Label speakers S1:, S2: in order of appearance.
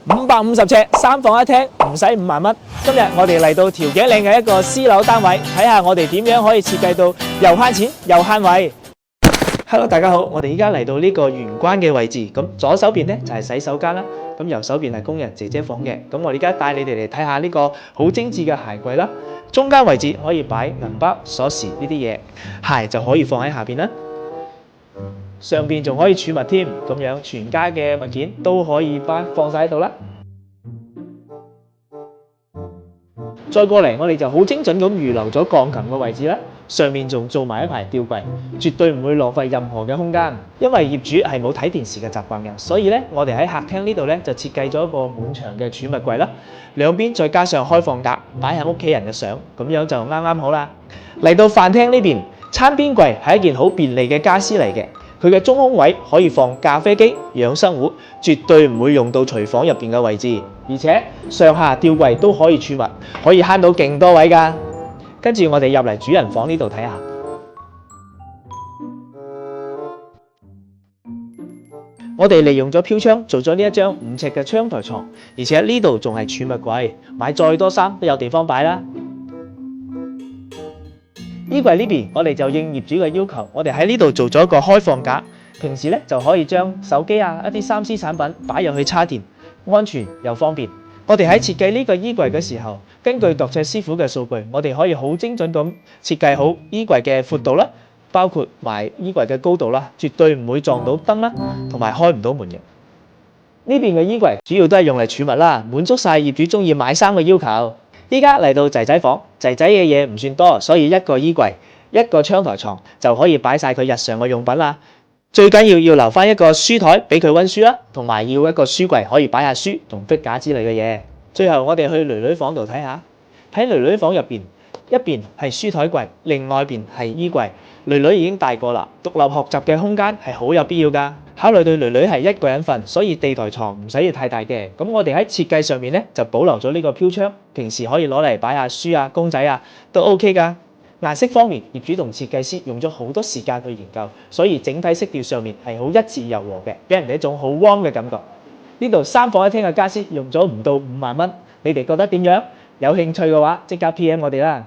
S1: 550尺3房1廳，唔使5萬蚊。今日我哋嚟到調景嶺嘅一個私樓單位，睇下我哋點樣可以設計到又慳錢又慳位。Hello， 大家好，我哋依家嚟到呢個玄關嘅位置，咁左手邊咧就係洗手間啦，咁右手邊係工人姐姐房嘅。咁我哋而家帶你哋嚟睇下呢個好精緻嘅鞋櫃啦，中間位置可以擺銀包、鎖匙呢啲嘢，鞋就可以放喺下邊啦。上邊仲可以儲物添，咁樣全家嘅物件都可以放晒喺度啦。再過嚟，我哋就好精準咁預留咗鋼琴嘅位置啦，上面仲做埋一排吊櫃，絕對唔會浪費任何嘅空間。因為業主係冇睇電視嘅習慣嘅，所以咧我哋喺客廳呢度咧就設計咗一個滿牆嘅儲物櫃啦，兩邊再加上開放格，擺下屋企人嘅相，咁樣就啱啱好啦。嚟到飯廳呢邊，餐邊櫃係一件好便利嘅家私嚟嘅。佢嘅中空位可以放咖啡機、養生壺，絕對唔會用到廚房入邊嘅位置，而且上下吊櫃都可以儲物，可以慳到勁多位㗎。跟住我哋入嚟主人房呢度睇下，我哋利用咗飄窗做咗呢一張5尺嘅窗台床，而且呢度仲係儲物櫃，買再多衫都有地方擺啦。衣櫃呢邊，我哋就應業主嘅要求，我哋喺呢度做咗一個開放格，平時咧就可以將手機啊、一啲3C 產品擺入去叉電，安全又方便。我哋喺設計呢個衣櫃嘅時候，根據度尺師傅嘅數據，我哋可以好精準咁設計好衣櫃嘅闊度啦，包括埋衣櫃嘅高度啦，絕對唔會撞到燈啦，同埋開唔到門嘅。呢邊嘅衣櫃主要都係用嚟儲物啦，滿足晒業主中意買衫嘅要求。依家嚟到仔仔房，仔仔嘅嘢唔算多，所以一個衣櫃、一個窗台床就可以擺晒佢日常嘅用品啦。最緊要留翻一個書台俾佢溫書啦，同埋要一個書櫃可以擺下書同筆架之類嘅嘢。最後我哋去囡囡房度睇下，喺囡囡房入邊，一邊係書台櫃，另外一邊係衣櫃。囡囡已經大個啦，獨立學習嘅空間係好有必要㗎。考慮到囡囡係一個人瞓，所以地台床唔使要太大嘅。咁我哋喺設計上面咧就保留咗呢個飄窗，平時可以攞嚟擺下書啊、公仔啊都 OK 㗎。顏色方面，業主同設計師用咗好多時間去研究，所以整體色調上面係好一致柔和嘅，俾人哋一種好 warm 嘅感覺。呢度3房1廳嘅家私用咗唔到5萬蚊，你哋覺得點樣？有興趣嘅話，即刻 PM 我哋啦。